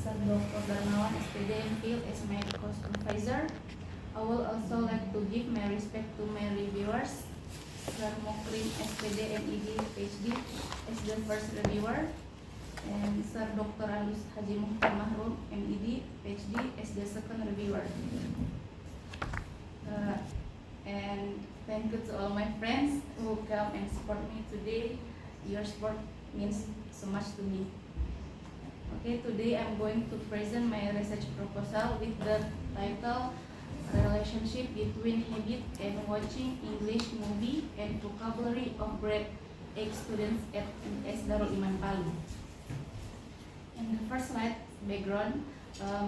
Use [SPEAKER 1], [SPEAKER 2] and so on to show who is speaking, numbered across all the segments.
[SPEAKER 1] Sir Dr. Darmawan SPD MPhil as my course advisor. I will also like to give my respect to my reviewers, Sir Mokrim SPD MED PhD as the first reviewer, and Sir Dr. Alus Haji Muhtar Mahrum MED PhD as the second reviewer. And thank you to all my friends who come and support me today. Your support means so much to me. Okay, today I'm going to present my research proposal with the title Relationship between Habit and Watching English Movie and Vocabulary of Grade 8 Students at UNTAD Darul Iman Palu. In the first slide, background,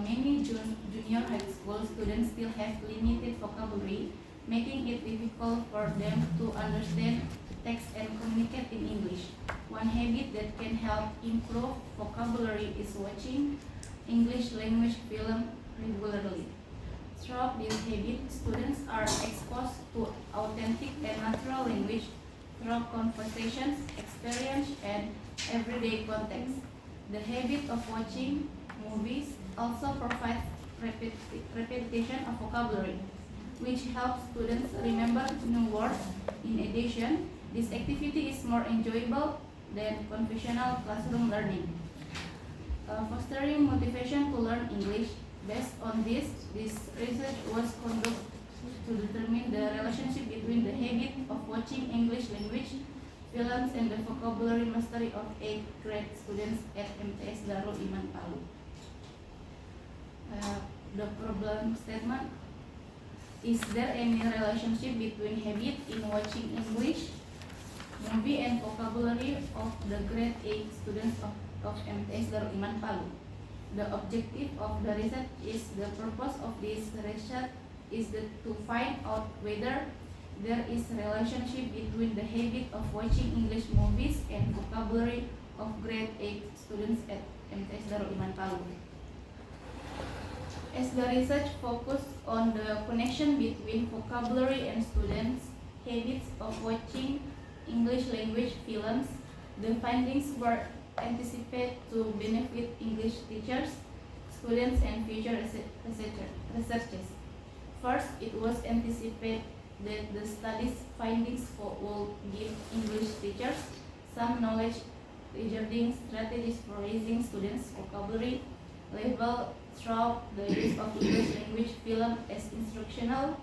[SPEAKER 1] many junior high school students still have limited vocabulary, making it difficult for them to understand text and communicate in English. One habit that can help improve vocabulary is watching English language film regularly. Throughout this habit, students are exposed to authentic and natural language through conversations, experience, and everyday context. The habit of watching movies also provides repetition of vocabulary, which helps students remember new words. In addition, this activity is more enjoyable than conventional classroom learning. Fostering motivation to learn English. Based on this research was conducted to determine the relationship between the habit of watching English language films and the vocabulary mastery of 8th grade students at UNTAD Darul Iman Palu. The problem statement: is there any relationship between habit in watching English movie and vocabulary of the grade 8 students of UNTAD Darul Iman Palu? The objective of the research is the purpose of this research is to find out whether there is a relationship between the habit of watching English movies and vocabulary of grade 8 students at UNTAD Darul Iman Palu. As the research focused on the connection between vocabulary and students' habits of watching English language films, the findings were anticipated to benefit English teachers, students, and future researchers. First, it was anticipated that the study's findings will give English teachers some knowledge regarding strategies for raising students' vocabulary level through the use of English language film as instructional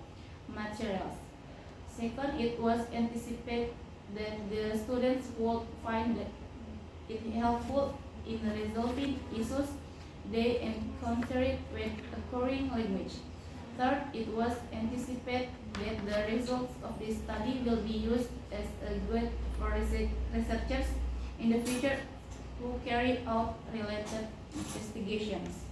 [SPEAKER 1] materials. Second, it was anticipated that the students would find it helpful in resolving issues they encountered when acquiring language. Third, it was anticipated that the results of this study will be used as a guide for researchers in the future who carry out related investigations.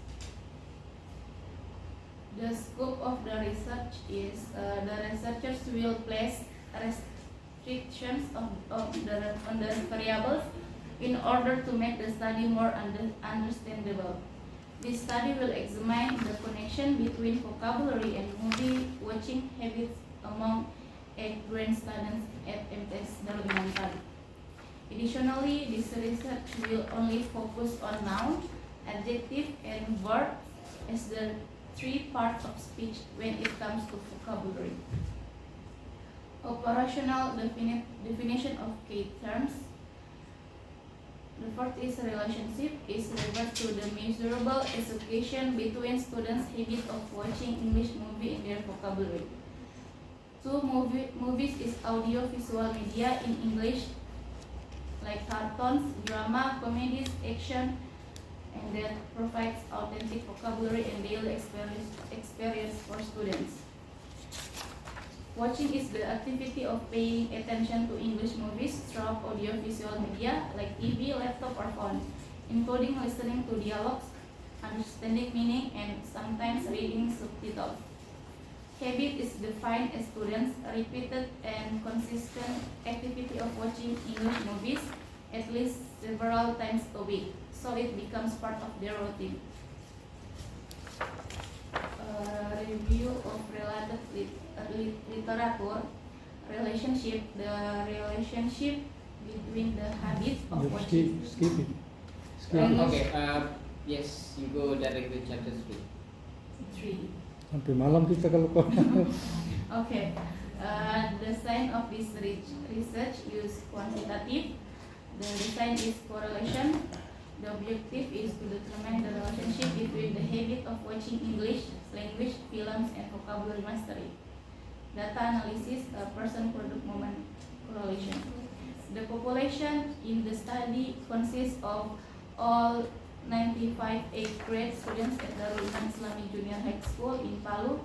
[SPEAKER 1] The scope of the research is the researchers will place restrictions on the variables in order to make the study more understandable. This study will examine the connection between vocabulary and movie watching habits among 8th grade students at UNTAD Darul Iman Palu. Additionally, this research will only focus on noun, adjective, and verb as the three parts of speech when it comes to vocabulary. Operational definition of key terms. The fourth is relationship is referred to the measurable association between students' habit of watching English movie and their vocabulary. Two, movies is audio-visual media in English like cartoons, drama, comedies, action, and that provides authentic vocabulary and daily experience for students. Watching is the activity of paying attention to English movies through audio-visual media like TV, laptop, or phone, including listening to dialogues, understanding meaning, and sometimes reading subtitles. Habit is defined as students' repeated and consistent activity of watching English movies at least several times a week, so it becomes part of their routine. Review of related literature. Relationship. The relationship between the habit of watching.
[SPEAKER 2] Skip it.
[SPEAKER 3] Okay,
[SPEAKER 2] Yes, you go directly to chapter 3.
[SPEAKER 1] 3.
[SPEAKER 3] Sampai malam kita kalau kau.
[SPEAKER 1] Okay. The sign of this research use quantitative. The design is correlation. The objective is to determine the relationship between the habit of watching English language films and vocabulary mastery. Data analysis, person product moment correlation. The population in the study consists of all 95 8th grade students at the Darul Islamic Junior High School in Palu.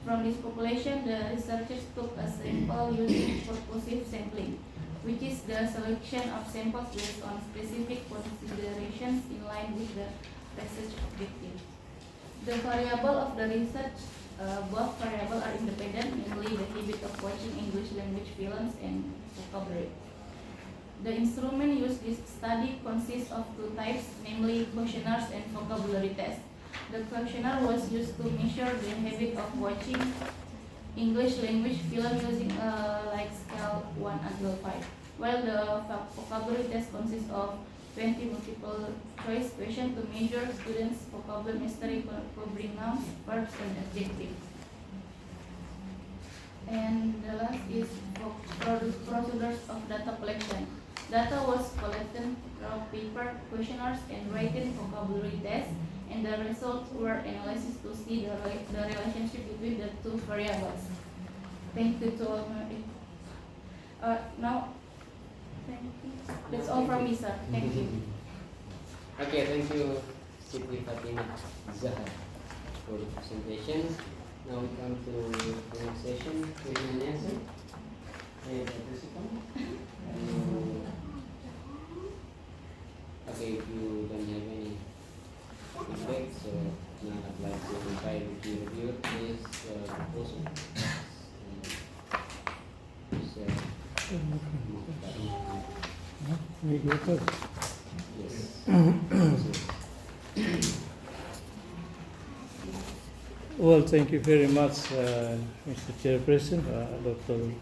[SPEAKER 1] From this population, the researchers took a sample using purposive sampling, which is the selection of samples based on specific considerations in line with the research objective. The variable of the research, both variables are independent, namely the habit of watching English language films and vocabulary. The instrument used this study consists of 2 types, namely questionnaires and vocabulary tests. The questionnaire was used to measure the habit of watching English language film using a like scale 1 until 5, while the vocabulary test consists of 20 multiple choice questions to measure students' vocabulary mastery covering nouns, verbs, and adjectives. And the last is procedures of data collection. Data was collected through paper questionnaires and written vocabulary tests, and the results were analyzed to see the relationship between the 2 variables. Thank you to all my now. Thank you. That's all from me, sir. Thank you.
[SPEAKER 2] Okay, thank you, Siti Fatima Zahra, for the presentation. Now we come to the next session, question and answer. Any participant? Okay, if you don't have any feedback, so now I'd like to invite the reviewer, please propose.
[SPEAKER 3] We go first.
[SPEAKER 2] Yes.
[SPEAKER 3] Well, thank you very much, Mr. Chairperson, Dr.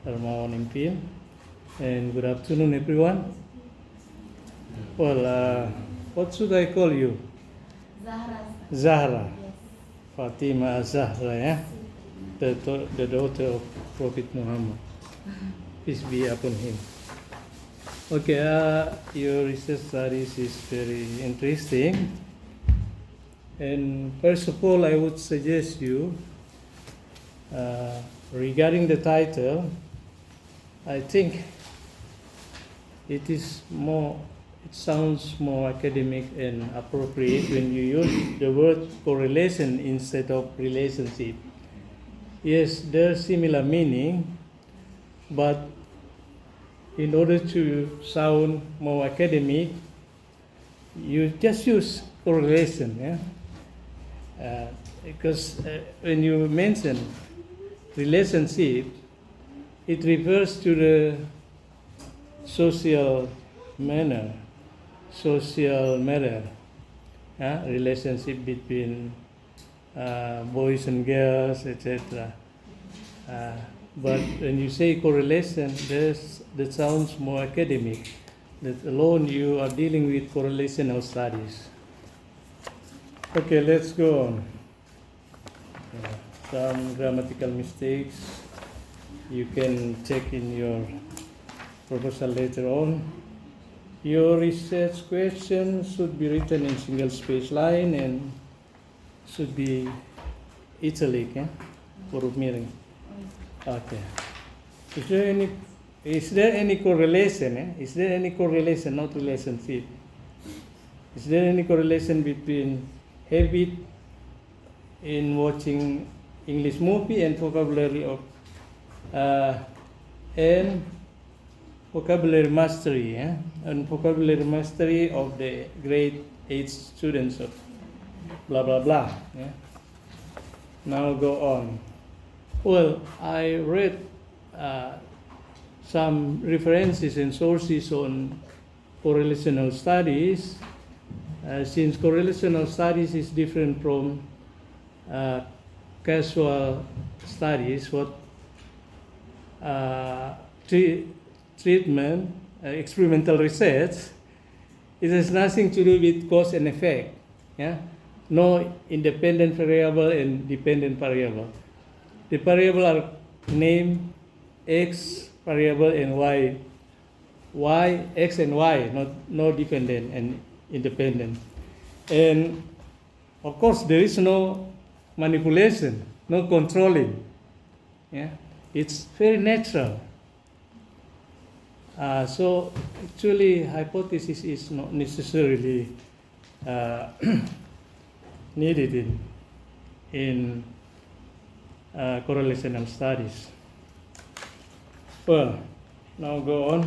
[SPEAKER 3] Armawan Impin, and good afternoon, everyone. Well, what should I call you?
[SPEAKER 1] Zahra.
[SPEAKER 3] Zahra.
[SPEAKER 1] Yes.
[SPEAKER 3] Fatima Zahra, yeah? The daughter of Prophet Muhammad. Peace be upon him. Okay, your research studies is very interesting. And first of all, I would suggest you, regarding the title, I think it sounds more academic and appropriate when you use the word correlation instead of relationship. Yes, there's similar meaning, but in order to sound more academic, you just use correlation, yeah? Because when you mention relationship, it refers to the social matter, relationship between boys and girls, etc. But when you say correlation, that sounds more academic. That alone you are dealing with correlational studies. Okay, let's go on. Some grammatical mistakes you can check in your proposal later on. Your research question should be written in single space line and should be italic, huruf miring. Okay. Is there any correlation? Is there any correlation, not relationship? Is there any correlation between habit in watching English movie and vocabulary of and vocabulary mastery, and vocabulary mastery of the grade 8 students of blah blah blah. Yeah? Now go on. Well, I read some references and sources on correlational studies. Since correlational studies is different from casual studies, what treatment, experimental research, it has nothing to do with cause and effect. Yeah, no independent variable and dependent variable. The variable are name, x variable and y, x and y, not no dependent and independent. And of course, there is no manipulation, no controlling. Yeah, it's very natural. So actually, hypothesis is not necessarily needed in correlational studies. Well, now go on.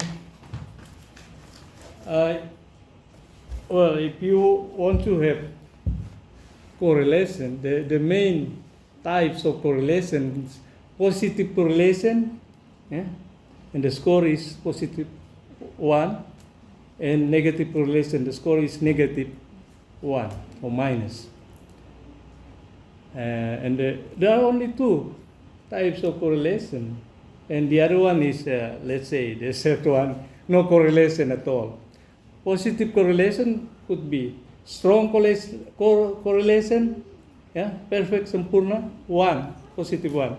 [SPEAKER 3] Well, if you want to have correlation, the main types of correlation is positive correlation, yeah, and the score is positive 1, and negative correlation, the score is negative 1 or minus. And there are only two types of correlation, and the other one is, let's say, the third one, no correlation at all. Positive correlation could be strong correlation, yeah, perfect sempurna, 1, positive 1,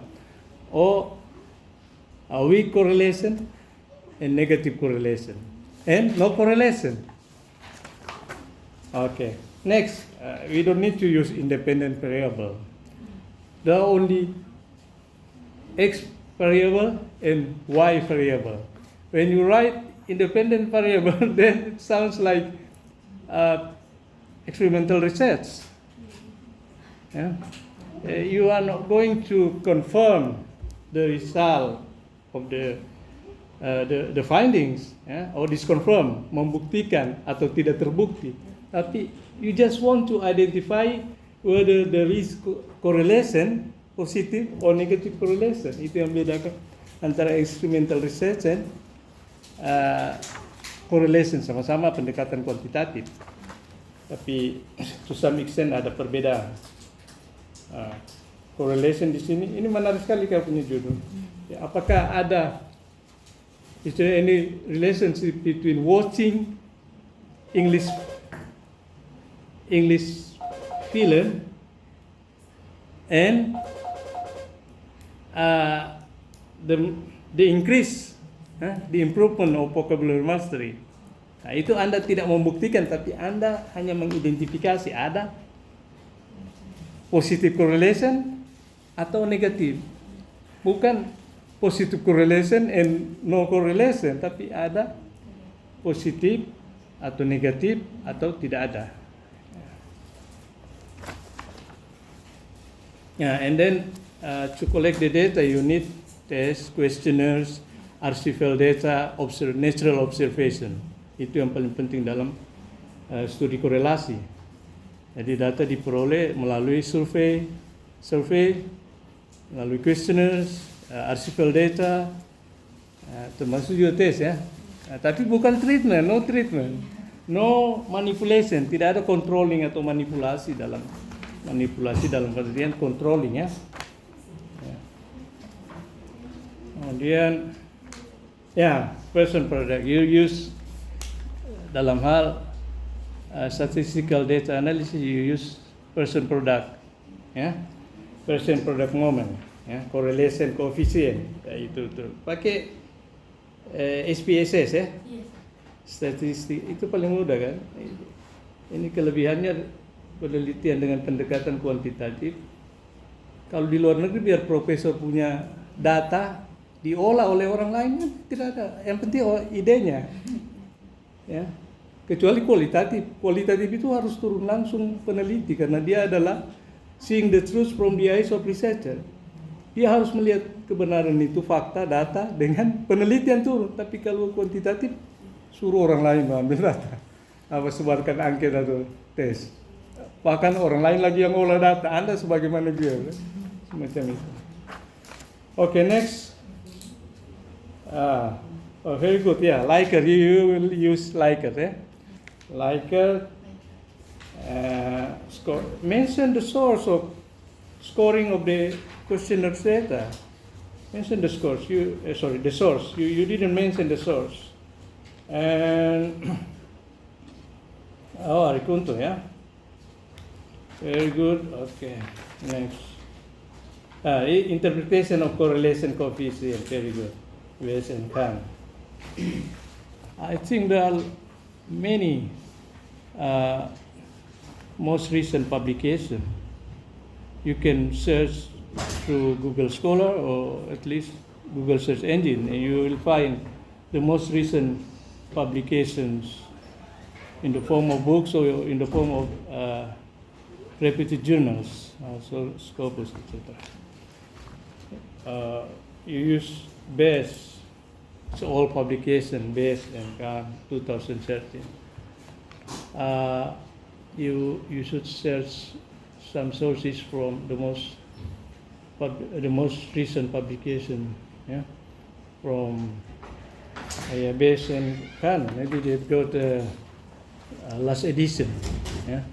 [SPEAKER 3] or a weak correlation and negative correlation, and no correlation. Okay, next, we don't need to use independent variable. There are only x variable and y variable. When you write independent variable, then it sounds like experimental research. Yeah? You are not going to confirm the result of the findings, yeah? Or disconfirm, membuktikan atau tidak terbukti. Tapi you just want to identify whether there is correlation, positive or negative correlation. Itu yang membedakan antara experimental research and correlation, sama-sama pendekatan kuantitatif. Tapi to some extent ada perbedaan. Correlation di sini, ini menarik sekali kalau punya judul. Ya, apakah ada, is there any relationship between watching English film and the increase, the improvement of vocabulary mastery. Nah, itu Anda tidak membuktikan, tapi Anda hanya mengidentifikasi ada positive correlation atau negatif. Bukan positive correlation and no correlation, tapi ada positif atau negatif atau tidak ada. Yeah, and then to collect the data, you need tests, questionnaires, archival data, natural observation. Itu yang paling penting dalam studi korelasi. Jadi data diperoleh melalui survei, melalui questionnaires, archival data, termasuk juga tes, ya. Tapi bukan treatment, no manipulation, tidak ada controlling atau manipulasi dalam penelitian controlling, ya. Kemudian, ya, person product, you use dalam hal statistical data analysis, you use person product, ya, person product moment, ya, correlation coefficient, ya, itu pakai SPSS, ya, statistik itu paling mudah kan. Ini kelebihannya penelitian dengan pendekatan kuantitatif. Kalau di luar negeri biar profesor punya data diolah oleh orang lain kan tidak ada. Yang penting idenya, ya. Kecuali kualitatif itu harus turun langsung peneliti karena dia adalah seeing the truth from the eyes of researcher. Dia harus melihat kebenaran itu, fakta, data dengan penelitian turun. Tapi kalau kuantitatif suruh orang lain mengambil data, apa sebarkan angket atau tes. Bahkan orang lain lagi yang olah data, Anda sebagai manajer, semacam itu. Okay, next. Very good, yeah. Likert, you will use Likert, yeah. Likert, score. Mention the source of scoring of the questionnaire data. Mention the scores. The source. You didn't mention the source. And Arikunto, yeah. Very good. Okay. Next. Interpretation of correlation coefficient. Very good. West and Khan. I think there are many most recent publications. You can search through Google Scholar or at least Google search engine, and you will find the most recent publications in the form of books or in the form of reputed journals, so Scopus, etc. You use base, so all publication base and 2013. You should search some sources from the most recent publication, yeah, from base and Khan. Maybe they've got last edition, yeah.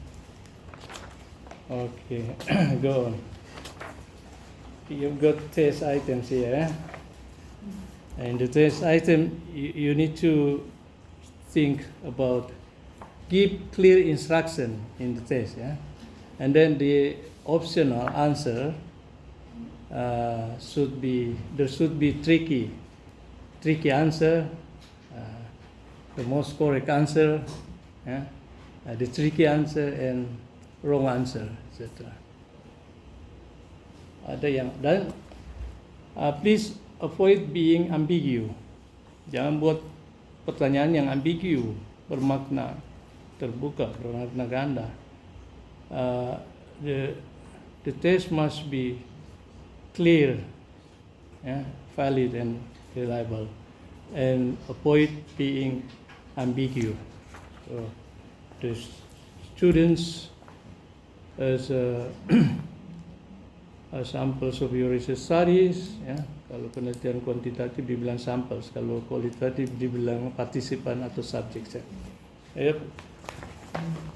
[SPEAKER 3] Okay, go on. You've got test items here, and the test item you need to think about. Give clear instruction in the test, yeah, and then the optional answer should be tricky answer, the most correct answer, yeah, the tricky answer and wrong answer, etc. Ada yang dan please avoid being ambigu. Jangan buat pertanyaan yang ambigu, bermakna terbuka, bermakna ganda. The test must be clear, yeah, valid and reliable, and avoid being ambiguous. So the students as samples of your research studies, ya. Kalau penelitian kuantitatif dibilang samples, kalau kualitatif dibilang partisipan atau subjek.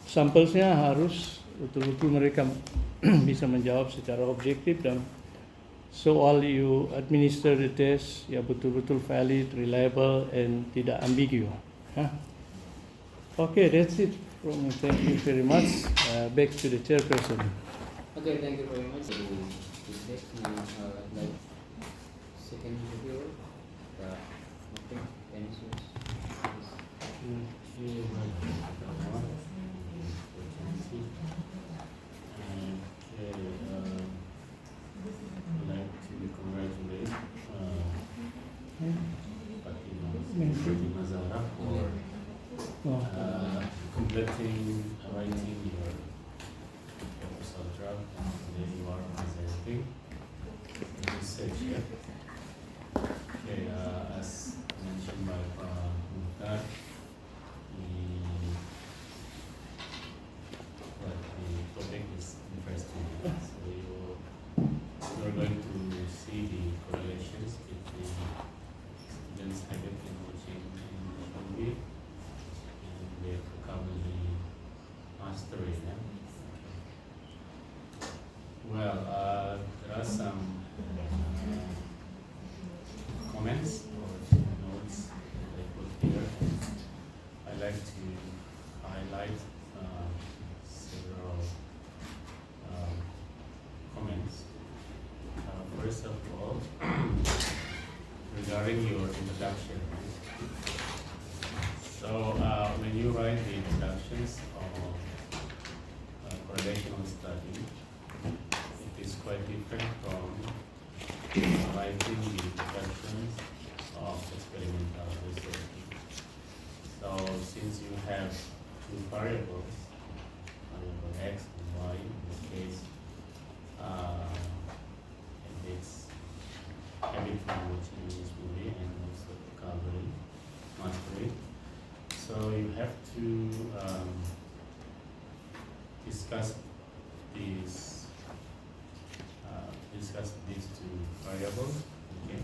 [SPEAKER 3] Sampelsnya harus betul-betul mereka bisa menjawab secara objektif, dan soal you administer the test ya betul-betul valid, reliable, and tidak ambigu. Okay, that's it from me. Thank you very much. Back to the chairperson.
[SPEAKER 2] Okay, thank you very much. Now, like second review, okay, any source?
[SPEAKER 4] I'd like to congratulate Fatima Zahra for completing writing your proposal draft, and today you are presenting research here. Okay, as mentioned by UNTAD, the topic is interesting. So you're going to see the correlations between students' habit in watching movie and their vocabulary mastery. Yeah? Well, there are some comments or notes that I put here. I'd like to highlight several comments. First of all, regarding your introduction. So when you write the introductions of correlational study, it is quite different from writing the introductions of experimental research. So since you have two variables, variable x and y, in this case, it's habit from watching this movie and also vocabulary mastery. So you have to discuss these two variables. Okay.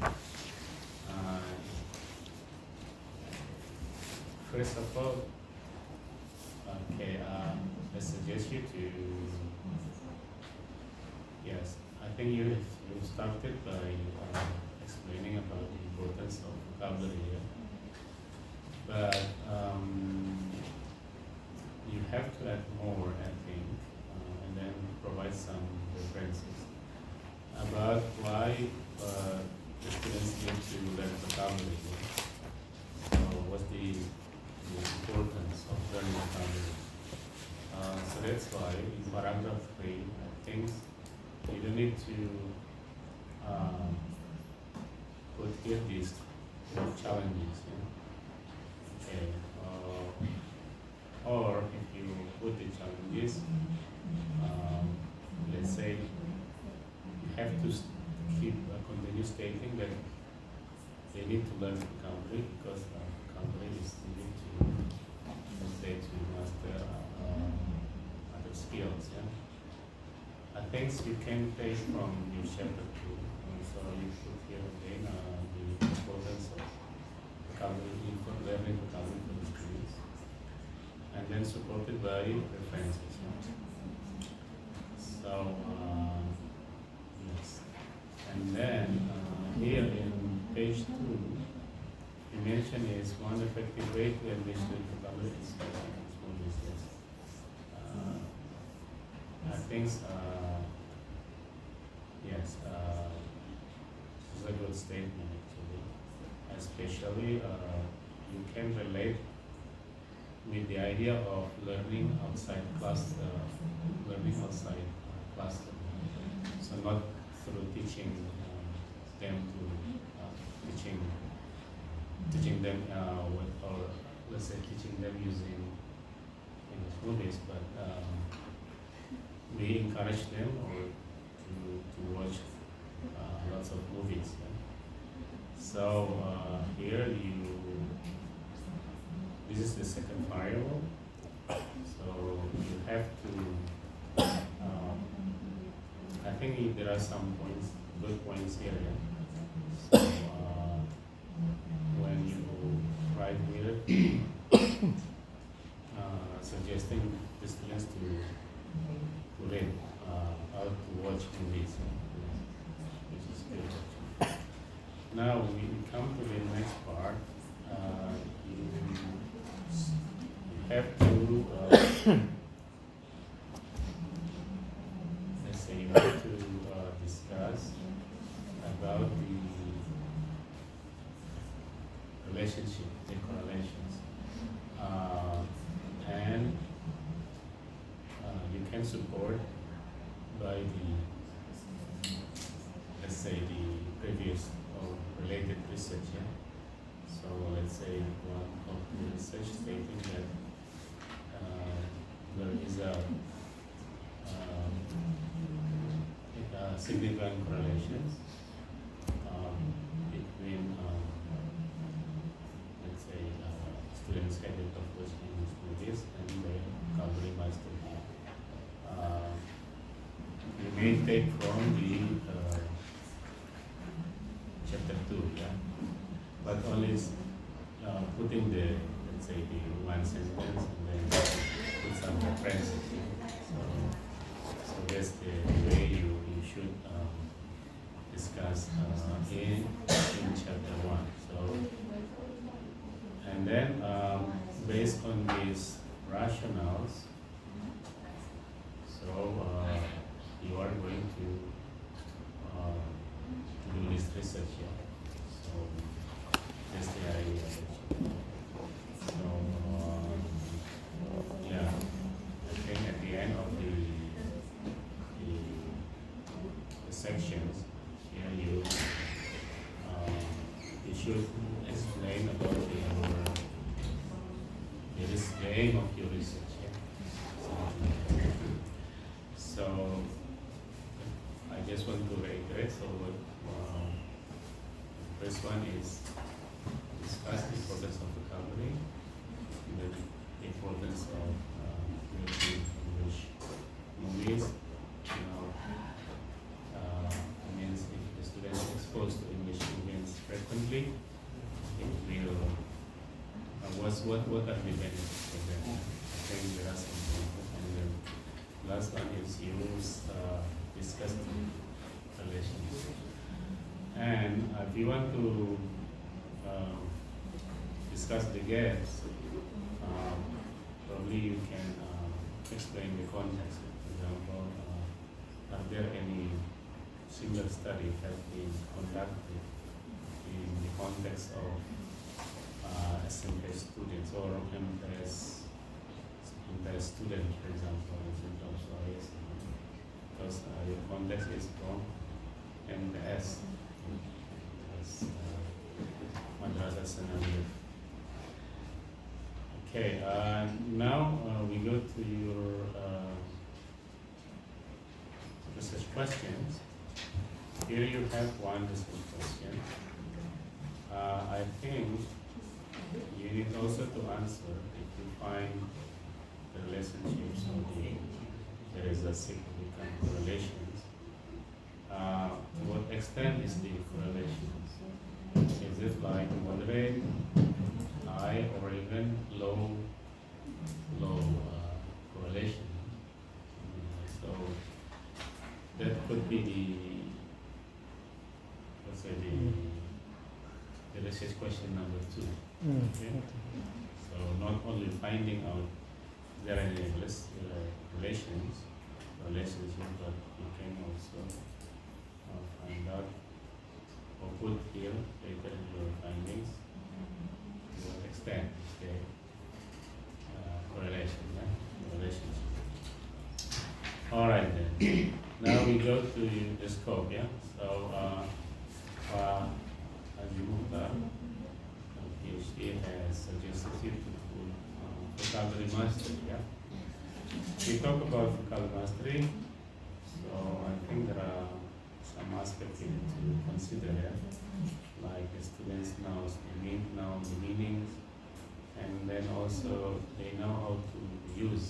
[SPEAKER 4] First of all, okay, I suggest you to, yes, I think you started by explaining about the importance of vocabulary here. But you have to add more, I think, and then that's why in paragraph 3, I think you don't need to put here these challenges. Okay. Or if you put the challenges, let's say you have to continue stating that they need to learn vocabulary because vocabulary is needed to, let's say, to master other skills. I think you can take from your chapter 2, so you put here again the importance of vocabulary, learning vocabulary for the students, and then supported by references. So, yes. And then here in page 2, you mention is one effective way to administer vocabulary is I think, yes, this is a good statement actually. Especially, you can relate with the idea of learning outside class, classroom. So not through teaching them to teaching them or let's say teaching them using movies, but we encourage them or to watch lots of movies. So here this is the second variable. So you have to. I think there are some points, good points here. So when you write here, suggesting the students to read or to watch movies, which is good. Now we come to the next part. You have to let's say you have to discuss about the relationship, the correlations, and you can support by the, let's say, the previous or related research. So let's say one of the research stating that there is a significant correlations between, let's say, students' habit of watching movies and their vocabulary mastery. You may take from the chapter 2, but only putting the, let's say, the one sentence and then put some references. So that's the way you should discuss in chapter 1. So, and then based on these rationales, so you are going to do this research here. So that's the idea. So yeah, I think at the end of the sections here you should explain about the aim of your research. So I just want to reiterate. So the first one is discuss the importance of vocabulary, the importance of watching English movies. Means if the student is exposed to English movies frequently, it will. What are the benefits for them? I think there are some benefits. And then last one is discuss the relationship. And if you want to discuss the gaps, probably you can explain the context. For example, are there any single study have been conducted in the context of SMP students or MTS students, for example, because your context is from MTS, as Madrasah Sanawiyah. Okay, now we go to your research questions. Here you have one research question. I think you need also to answer if you find the relationships or there is a significant correlations. To what extent is the correlation? Is it like moderate, high, or even low correlation? So that could be the research question number 2. Okay? So not only finding out there are any relationship, but you can also find out or put here later in your findings to what extent okay, correlation, relationship. All right then. Now we go to the scope, yeah. So as you move up, PhD has suggested you to put vocabulary mastery, yeah. We talk about vocabulary mastery, so I think there are some aspects you need to consider here, like the students know the meanings, and then also they know how to use.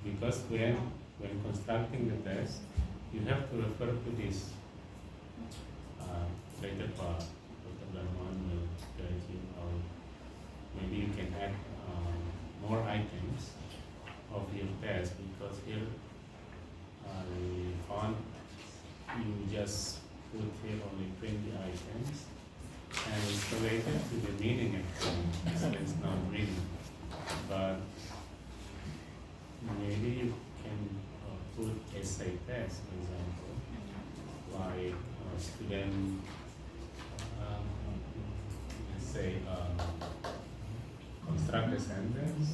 [SPEAKER 4] Because when constructing the test, you have to refer to this later part. Dr. Darman will guide you how maybe you can add more items of your test, because here we found you just put here only 20 items and it's related to the meaning actually, so it's not reading. But maybe you can put essay test, for example, like student, let's say, construct a sentence,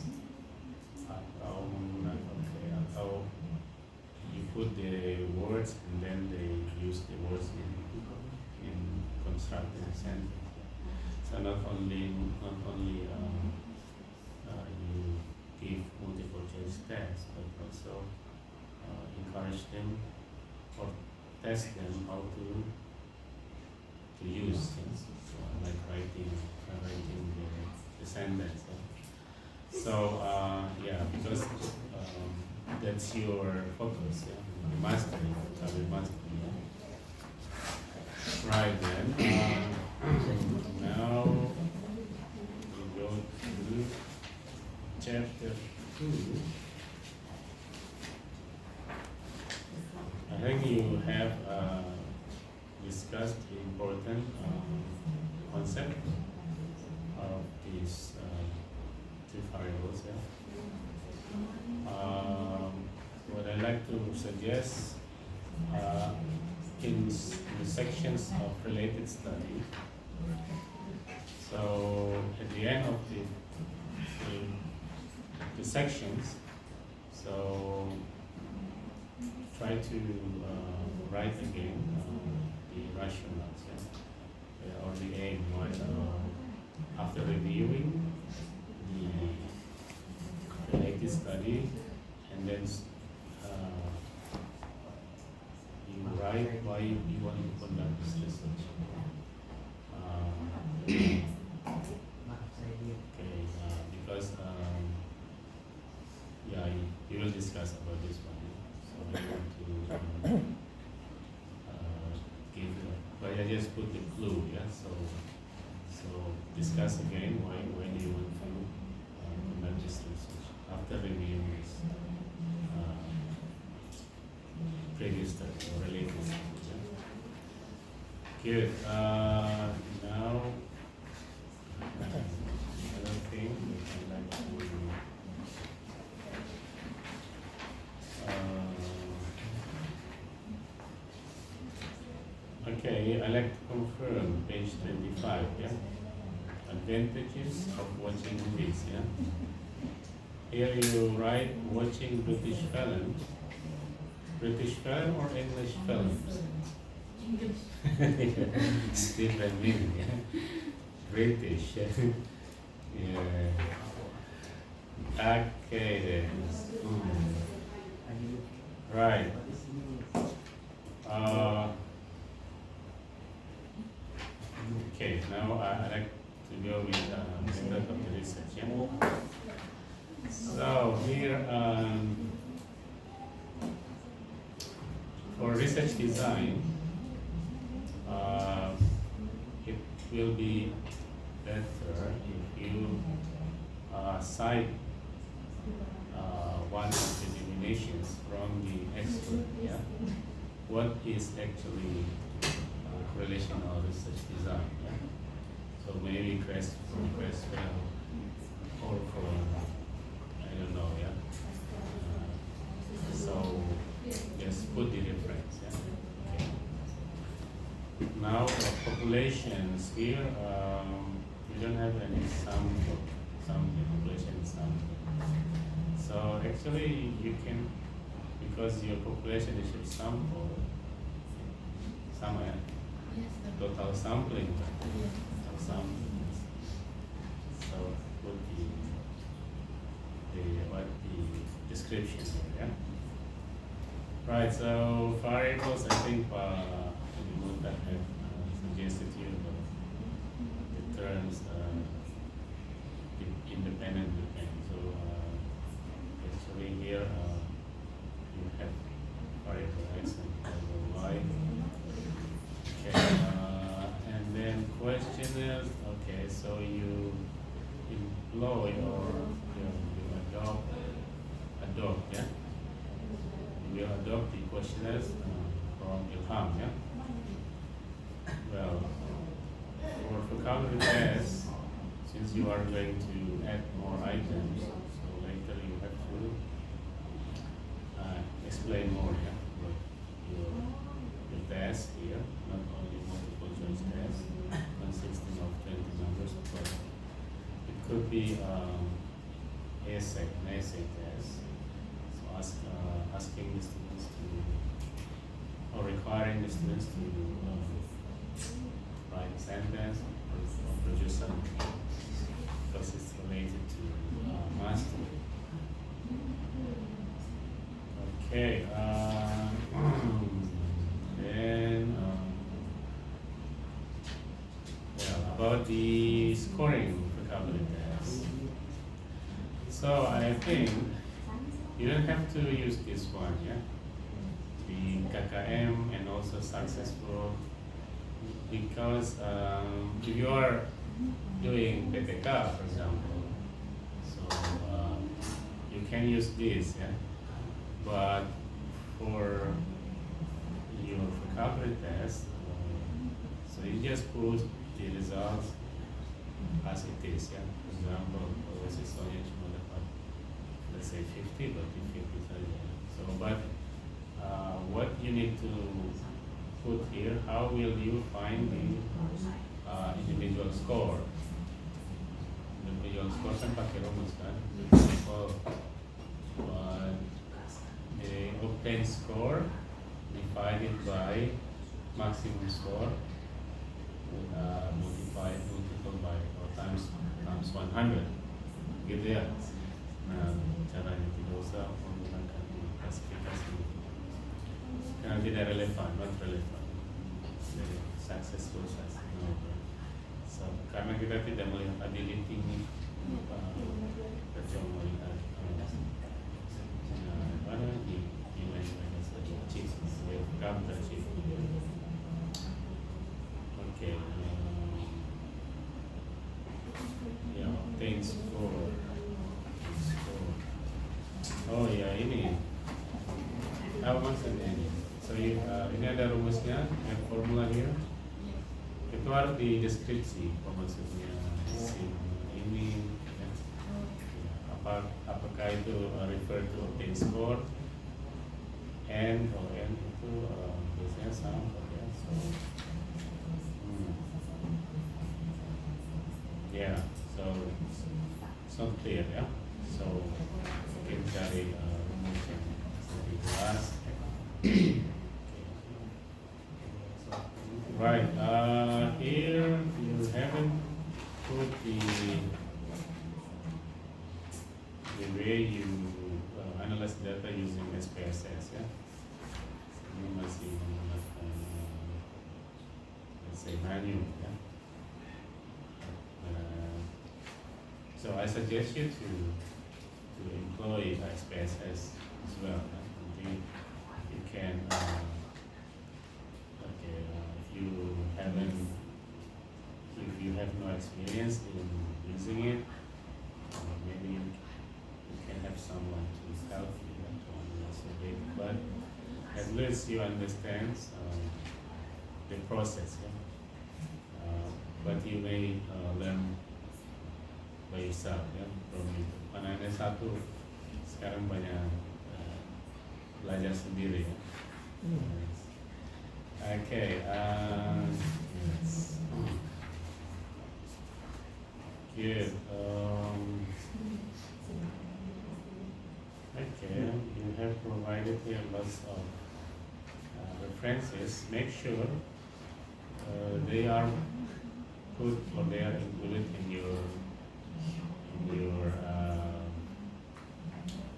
[SPEAKER 4] atau you put the words and then they use the words in constructing a sentence. So not only you give multiple choice tests, but also encourage them or test them how to use things, so like writing the sentence. So because that's your focus, the mastery, vocabulary mastery. Right then, now we go to chapter 2. I think you have discussed the important concept of these two variables. What I like to suggest in the sections of related study. So at the end of the sections, so try to write again the rationales, or the aim, after reviewing the related study, and then you write why you want to conduct this research. Because you will discuss about this one. So I want to give, but I just put the clue, So discuss again why do you want to conduct this research after reviewing this previous study or related study. Good. Now another thing I'd like to okay, I like to confirm page 25, Advantages of watching movies, here you write watching British film or English films.
[SPEAKER 1] English.
[SPEAKER 4] It's different meaning. Yeah? British. Yeah. Okay then. Right. Okay, now I like to go with method of the research. Yeah? So here for research design, it will be better if you cite one of the definitions from the expert. Yeah, what is actually relational research design? Yeah? So maybe from Creswell or from I don't know. Yeah. So just put the reference. Yeah. Okay. Now populations here. We don't have any sample. Some population sample. So actually you can, because your population is a sample, somewhere
[SPEAKER 1] Yes, sir.
[SPEAKER 4] total sampling.
[SPEAKER 1] Yes.
[SPEAKER 4] Total sampling. So put the description here, yeah. Right. So variables, I think we would have suggested you the terms independent depend. So actually here you have variable x and variable y. Okay, and then questionnaires. Okay, so you employ or you adopt, yeah. You will adopt the questionnaires from Ilham, yeah. Well, for vocabulary tests, since you are going to add more items, so later you have to explain more, yeah, about your test here, not only multiple choice test consisting of 20 numbers, but it could be an essay test. So asking the students to, or requiring the students to write a sentence or produce something, because it's related to mastery. Okay, then about the scoring vocabulary test. So I think you don't have to use this one, yeah? The KKM and also successful, because if you are doing PTK, for example, so you can use this, yeah. But for your vocabulary test, so you just put the results as it is, yeah. For example, let's say 50, but in 50, so but what you need to put here, how will you find the individual score? Individual score kan pakai rumus kan? The obtained score divided by maximum score multiple by or times 100, gitu ya. Nah, caranya tidak usah menggunakan klasifikasi karena tidak relevan, not relevant. Jadi successful. So, karena kita tidak melihat ability ini, kita cuma melihat mana nilai-nilai saja, chip, counter chip. Okay. Ya, obtain score. Oh ya, ini apa maksudnya ini? So ini ada rumusnya, ada formula here. Itu harus di deskripsi apa maksudnya ini ya. Apakah itu refer to obtain score, n or n itu biasanya sama ya. So yeah, so it's not clear, yeah. So data using SPSS ya. Ini masih menggunakan let's say manual ya. So I suggest you to employ SPSS as well. Nanti you can if you have no experience in using it, maybe you can have someone to help you to understand it. But at least you understand the process. Yeah? But you may learn by yourself ya from itu. Karena ada satu sekarang banyak belajar sendiri ya. Okay. Good. Okay, you have provided here lots of references. Make sure they are put or they are included in your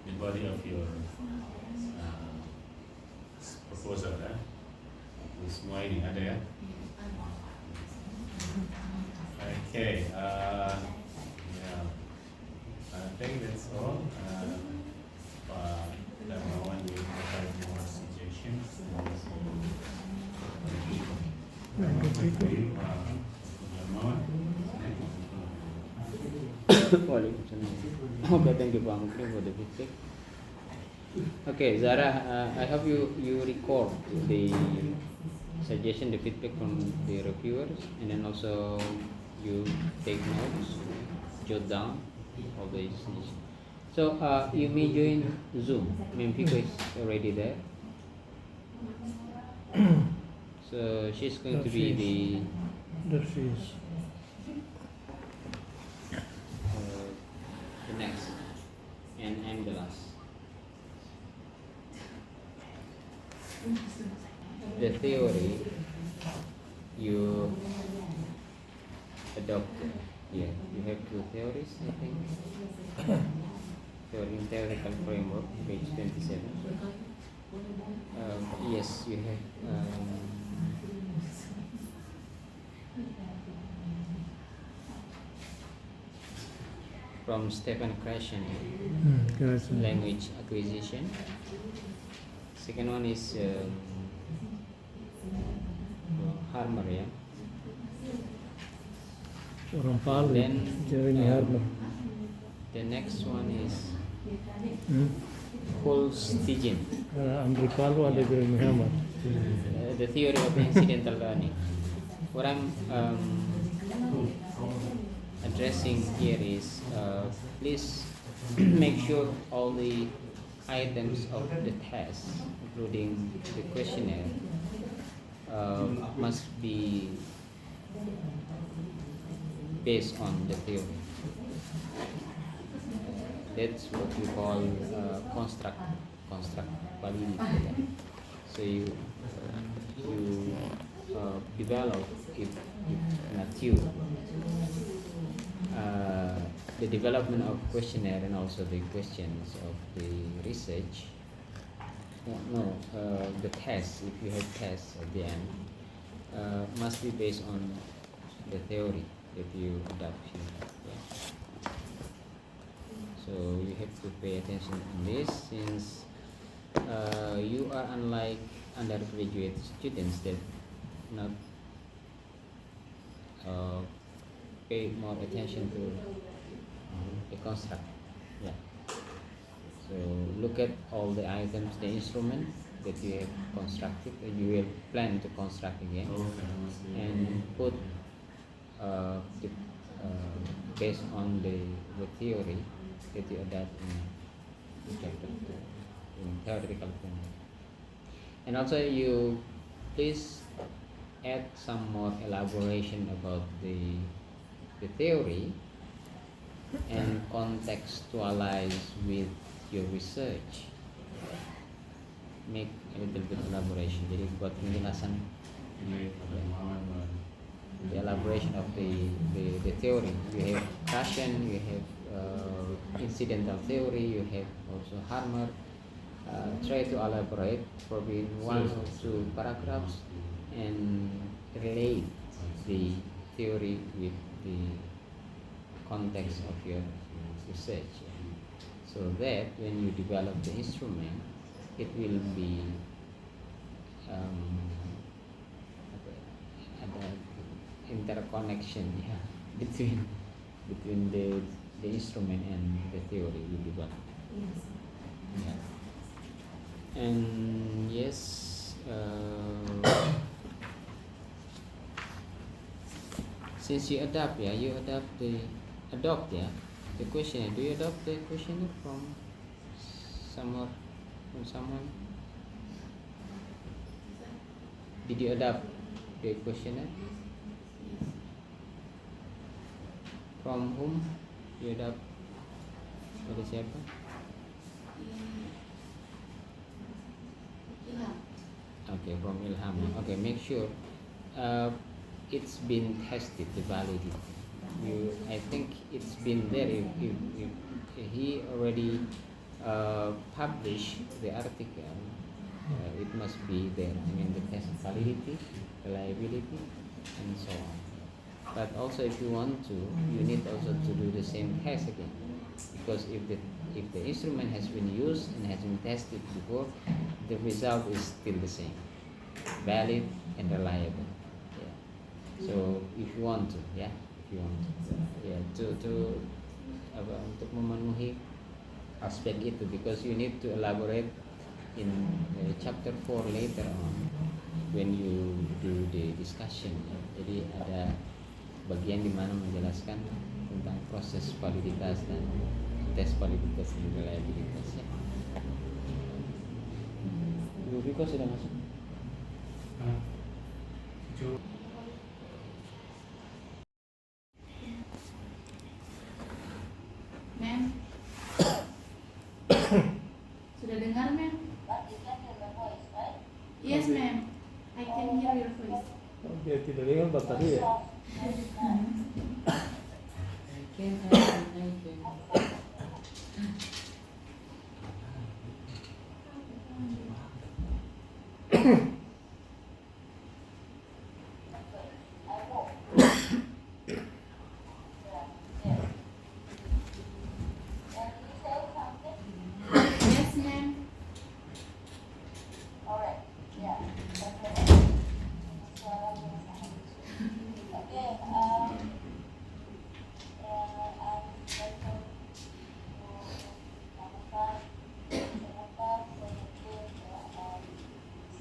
[SPEAKER 4] the body of your proposal ya. Semua ini ada ya. Okay, yeah, I think that's all. Darmawan will provide more suggestions. Darmawan.
[SPEAKER 2] Okay, thank you, Bang, for the feedback. Okay, Zara, I hope you record the suggestion, the feedback from the reviewers, and then also you take notes, jot down all the issues. So you may join Zoom. Mempico is already there. So she's going to be
[SPEAKER 3] There she is.
[SPEAKER 2] the next, and I'm the last. The theory you adopted. Yeah, you have two theories, I think. Theory in theoretical framework, page 27. Yes, you have. From Stephen Krashen, language acquisition. Second one is Harmer, yeah.
[SPEAKER 3] Orang Palu,
[SPEAKER 2] Then,
[SPEAKER 3] Jeremy Harmer.
[SPEAKER 2] The next one is Holstigen,
[SPEAKER 3] Andri Palu ada Jeremy Harmer.
[SPEAKER 2] the theory of incidental learning. What I'm addressing here is please make sure all the items of the test, including the questionnaire, must be based on the theory. That's what we call construct validity. So you develop, if not you, the development of questionnaire and also the questions of the research. The test, if you have tests at the end, must be based on the theory that you adopt here. Yeah. So you have to pay attention to this, since you are unlike undergraduate students that not pay more attention to the construct. Yeah. So look at all the items, the instrument that you have constructed, that you will plan to construct again, and put based on the theory that you adapt in chapter 2, in theoretical form. And also you please add some more elaboration about the theory and contextualize with your research. Make a little bit elaboration. Jadi buat penjelasan the elaboration of the theory. You have Krashen, you have incidental theory, you have also Harmer, try to elaborate probably in one or two paragraphs and relate the theory with the context of your research, so that when you develop the instrument, it will be ada interconnection between the instrument and the theory you develop.
[SPEAKER 1] Yes.
[SPEAKER 2] Yeah. And yes, since you adopt the questionnaire. Do you adopt the questionnaire from someone? Did you adopt the questionnaire? From whom you adopt? Dari siapa?
[SPEAKER 1] Ilham.
[SPEAKER 2] Okay, from Ilham. Okay, make sure it's been tested, the validity. I think it's been there. If he already published the article, it must be there. I mean, the test validity, reliability, and so on. But also, if you want to, you need also to do the same test again, because if the instrument has been used and has been tested before, the result is still the same, valid and reliable. Yeah. So if you want to, untuk memenuhi aspek itu, because you need to elaborate in chapter 4 later on when you do the discussion. Jadi ada bagian di mana menjelaskan tentang proses validitas dan tes validitas dan reliabilitas ya. Ibu Viko sudah masuk?
[SPEAKER 1] Ma'am. Sudah dengar, ma'am? Yes, ma'am. I can hear your voice.
[SPEAKER 3] Dia tidak dengar baterai ya.
[SPEAKER 1] Yes, ma'am.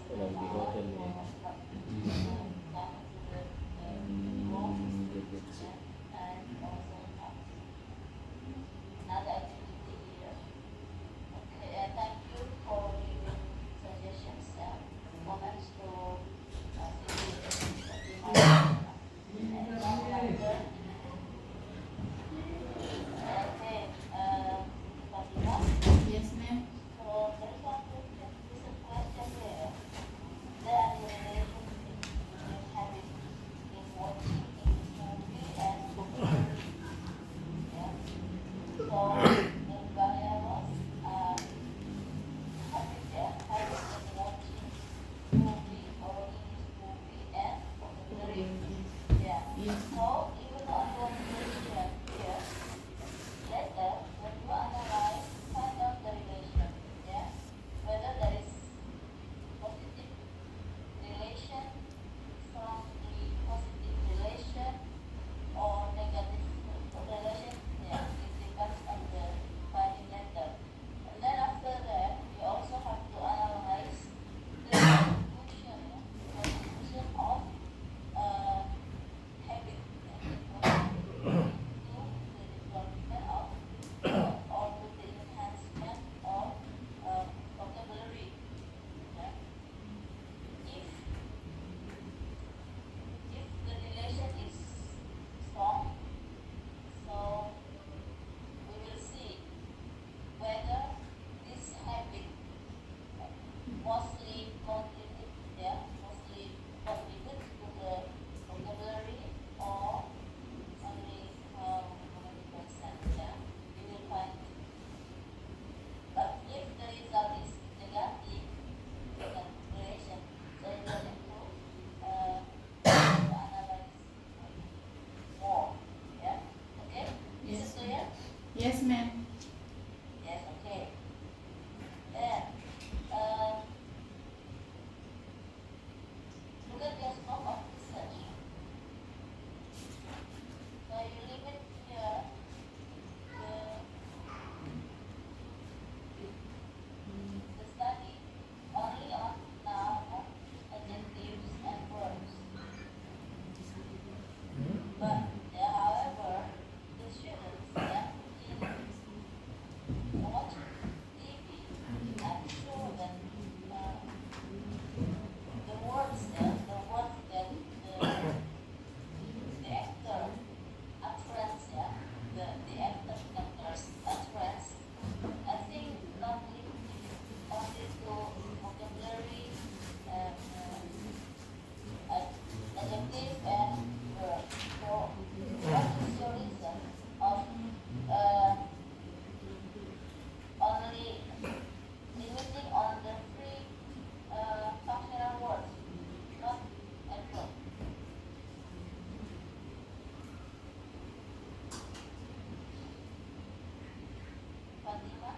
[SPEAKER 2] Kalau di hotel ya.
[SPEAKER 1] Yes, ma'am. Yes.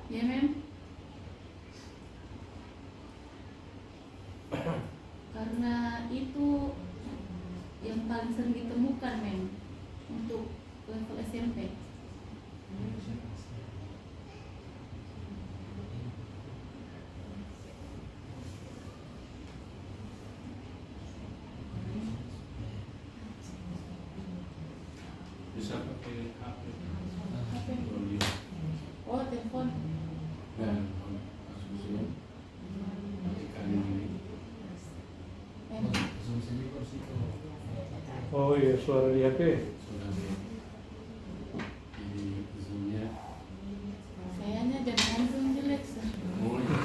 [SPEAKER 1] Ya, mem. Karena itu yang paling sering ditemukan, mem, untuk level SMP.
[SPEAKER 4] Bisa pakai HP.
[SPEAKER 1] HP.
[SPEAKER 4] Audio.
[SPEAKER 1] Oh, telepon.
[SPEAKER 4] Dan asumsi ikan ini.
[SPEAKER 1] Mem.
[SPEAKER 3] Oh iya, suara di HP.
[SPEAKER 4] Sudah di zoomnya.
[SPEAKER 1] Kayaknya jangan langsung jelek sih.
[SPEAKER 4] Oh iya.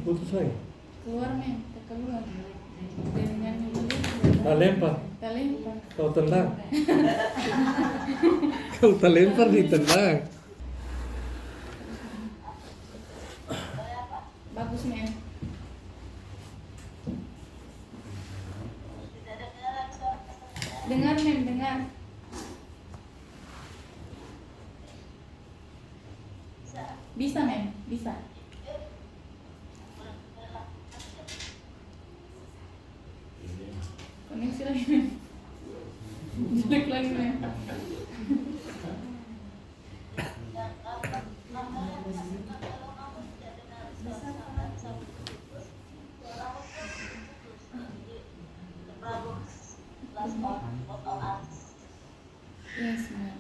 [SPEAKER 3] Putus lagi.
[SPEAKER 1] Keluar, mem, keluar. Jangan dulu.
[SPEAKER 3] Tak lempar.
[SPEAKER 1] Tak lempar.
[SPEAKER 3] Kau tendang. Kau tak lempar ditendang.
[SPEAKER 1] Dengar mem, dengar. Bisa mem, bisa. Koneksi lagi mem. Jelek lagi mem. Yes mem.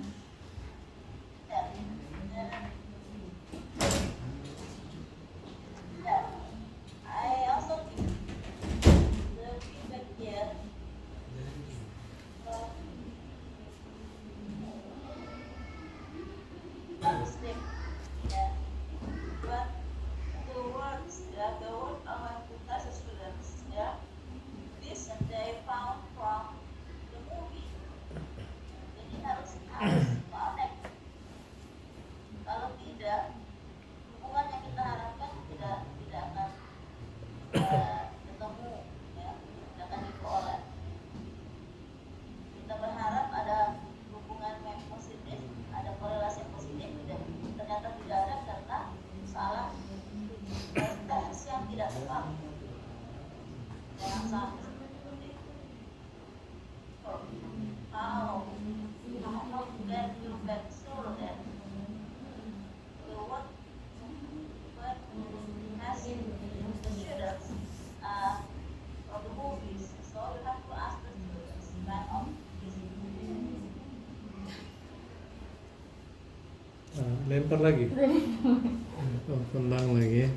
[SPEAKER 5] I also think the feedback here bagus deh, ya. But the words, ya, the word our class students, ya, this they found from the movie. Jadi harus connect. Kalau tidak, hubungan yang kita harapkan tidak akan ketemu, ya, tidak akan diperoleh. Kita berharap ada hubungan yang positif, ada korelasi yang positif, ternyata tidak ada karena salah tes yang tidak tepat. Jangan sampai seperti itu. How can you make sure that the work has the students of the movies? So you have to ask the students kind of this.
[SPEAKER 3] Lempar lagi. Oh, tendang lagi.